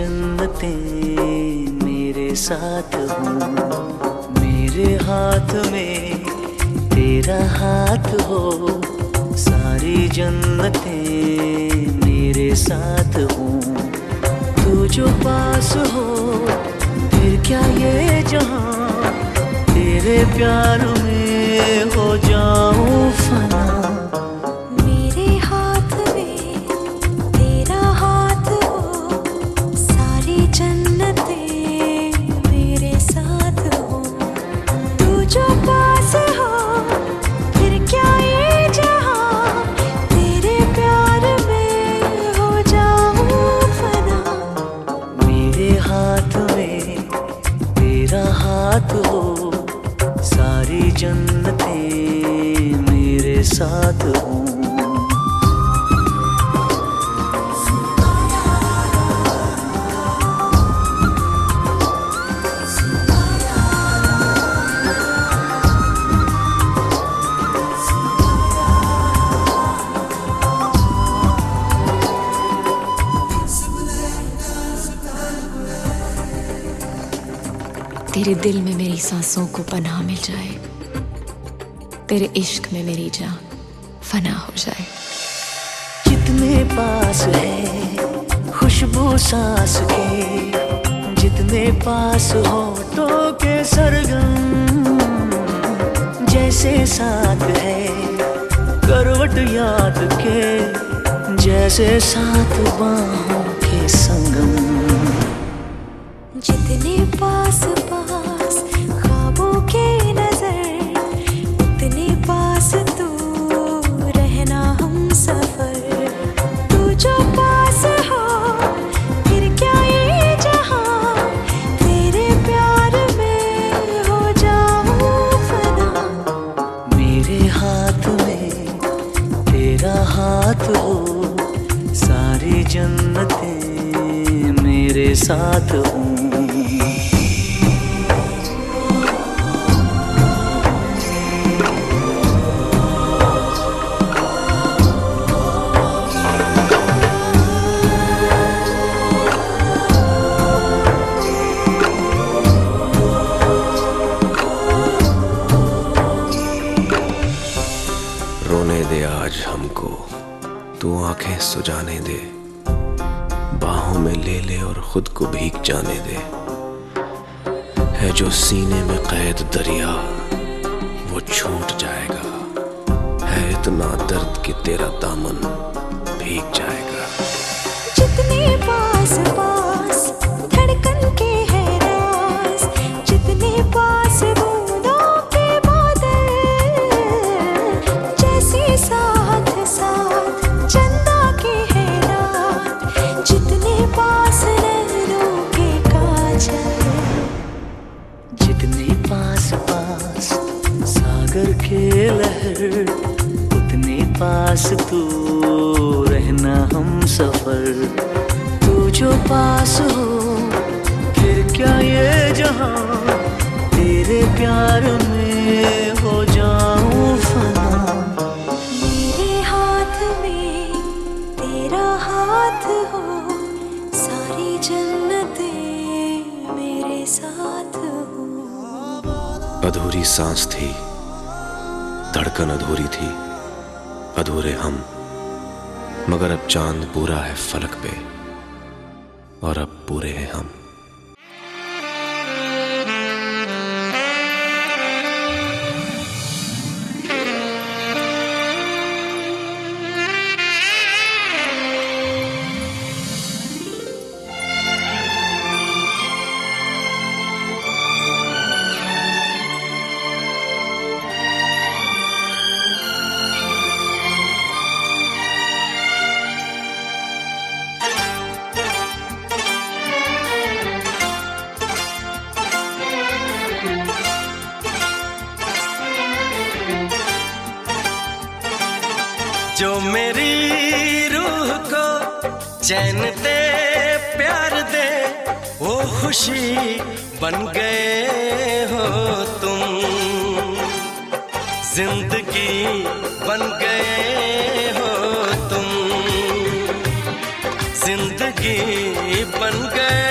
जन्नतें मेरे साथ हो, मेरे हाथ में तेरा हाथ हो। सारी जन्नतें मेरे साथ हो, तू जो पास हो फिर क्या ये जहां, तेरे प्यार में हो जाऊं फना। हो सारी जन्नतें मेरे साथ हो। तेरे दिल में मेरी सांसों को पनाह मिल जाए, तेरे इश्क में मेरी जान फना हो जाए। जितने पास है खुशबू सांस के, जितने पास होठों के सरगम, जैसे साथ है करवट याद के, जैसे साथ बाहों के संगम। जितने पास पास ख्वाबों के नजर, उतने पास तू रहना हम सफर। तू जो पास हो फिर क्या ये जहां, तेरे प्यार में हो जाऊं फना। मेरे हाथ में तेरा हाथ हो, सारी जन्नतें मेरे साथ हो। रोने दे आज हमको, तू आंखें सुजाने दे, बाहों में ले ले और खुद को भीग जाने दे। है जो सीने में कैद दरिया वो छूट जाएगा, है इतना दर्द कि तेरा दामन भीग जाएगा। जितने पास पास धड़कन के है राज, जितने पास बूंदों के बादल, जैसे साथ साथ चंदा के है रात, जितने पास नैनों के काजल। जितने पास पास सागर के लहर, उतने पास तू रहना हम सफर। तू जो पास हो फिर क्या ये जहां, तेरे प्यार में हो जाऊं फना। मेरे हाथ में तेरा हाथ हो, सारी जन्नतें मेरे साथ हो। अधूरी सांस थी, धड़कन अधूरी थी, अधूरे हम, मगर अब चांद पूरा है फलक पे और अब पूरे हैं हम। जो मेरी रूह को चैन दे प्यार दे, वो खुशी बन गए हो तुम। जिंदगी बन गए हो तुम, जिंदगी बन गए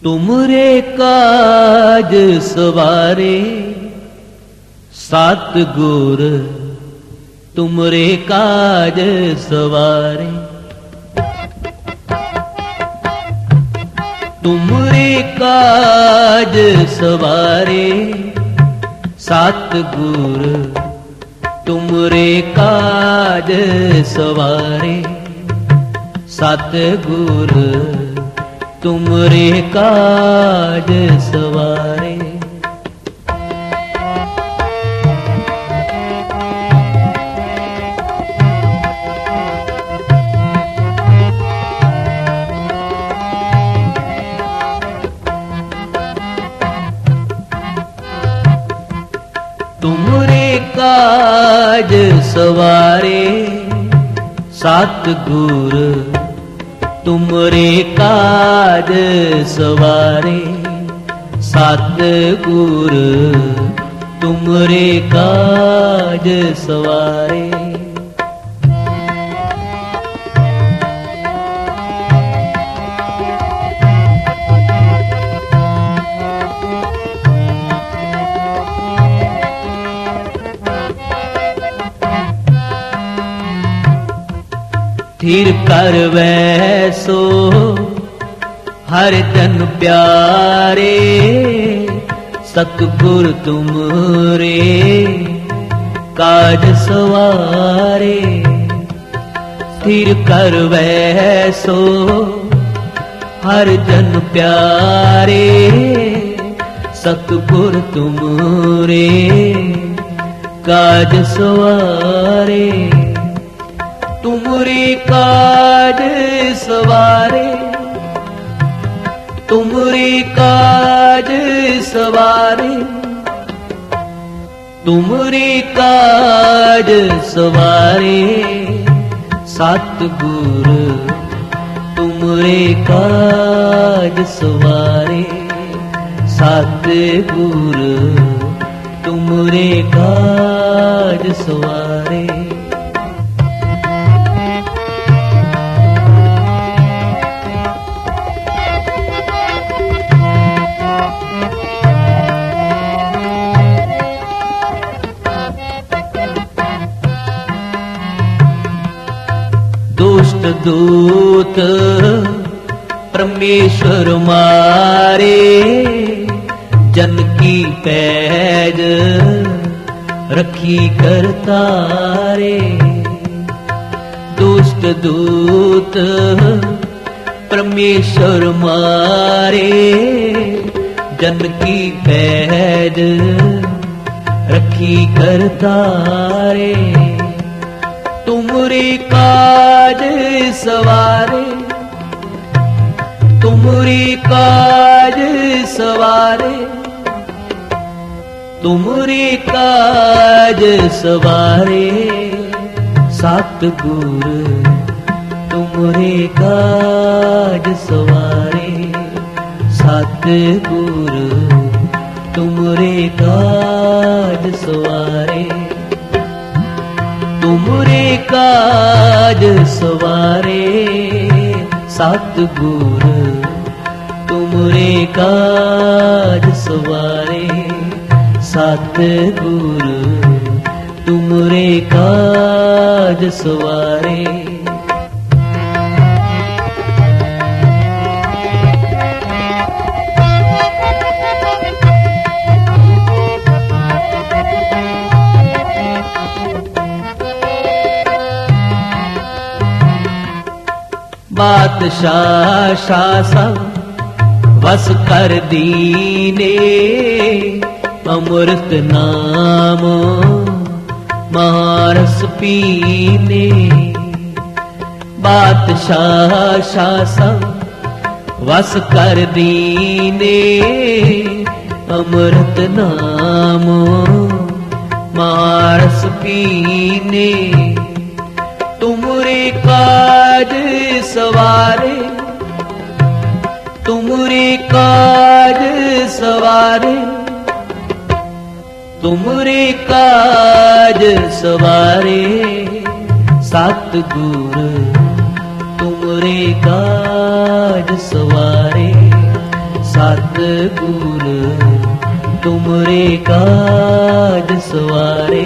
तुमरे काज सवारे सात गुर, तुमरे काज सवारे। तुमरे काज सवारे सात गुर, तुमरे काज सवारे सात गुर, तुमरे काज सवारे। तुमरे काज सवारे सात गुर, तुमरे काज सवारे सात गुर, तुमरे काज सवारे। स्थिर कर वैसो हर जन प्यारे, सतगुर तुमरे काज सवारे। स्थिर कर वैसो हर जन प्यारे, सतगुर तुमरे काज सवारे। तुमरे काज सवारे, तुमरे काज सवारे, तुमरे काज सवारे सात गुर, तुमरे काज सवारे सात गुर, तुमरे काज सवारे। दुष्ट दूत परमेश्वर मारे, जन की पैज रखी करतारे। दुष्ट दूत परमेश्वर मारे, जन की पैज रखी करतारे। तुमरे काज सवारे, तुमरे काज सवारे, तुमरे काज सवारे सात गुर, तुमरे काज सवारे सात गुर, तुमरे काज सवारे। तुमरे काज सवारे सात गुर, तुमरे काज सवारे सात गुर, तुमरे काज सवारे। बादशाह शासन वस कर दीने, अमृत नाम महारस पीने। बादशाह शासन वस कर दीने, अमृत नाम महारस पीने। तुमरे काज सवारे, तुमरे काज सवारे, तुमरे काज सवारे सात गुर, तुमरे काज सवारे सतगुर तुमरे काज सवारे।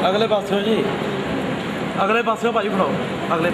अगले पासों जी, अगले पासों भाई फड़ाओ अगले।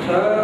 Sir